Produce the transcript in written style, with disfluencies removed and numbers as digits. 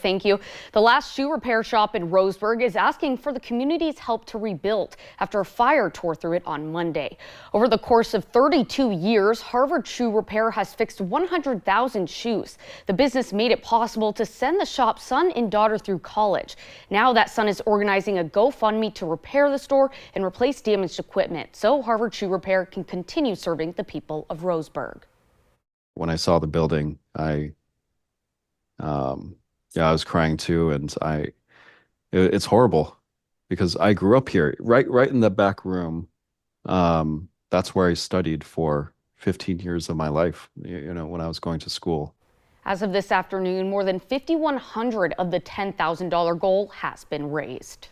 Thank you. The last shoe repair shop in Roseburg is asking for the community's help to rebuild after a fire tore through it on Monday. Over the course of 32 years, Harvard Shoe Repair has fixed 100,000 shoes. The business made it possible to send the shop's son and daughter through college. Now that son is organizing a GoFundMe to repair the store and replace damaged equipment so Harvard Shoe Repair can continue serving the people of Roseburg. When I saw the building, I was crying too, and it's horrible because I grew up here, right in the back room. That's where I studied for 15 years of my life, when I was going to school. As of this afternoon, more than 5,100 of the $10,000 goal has been raised.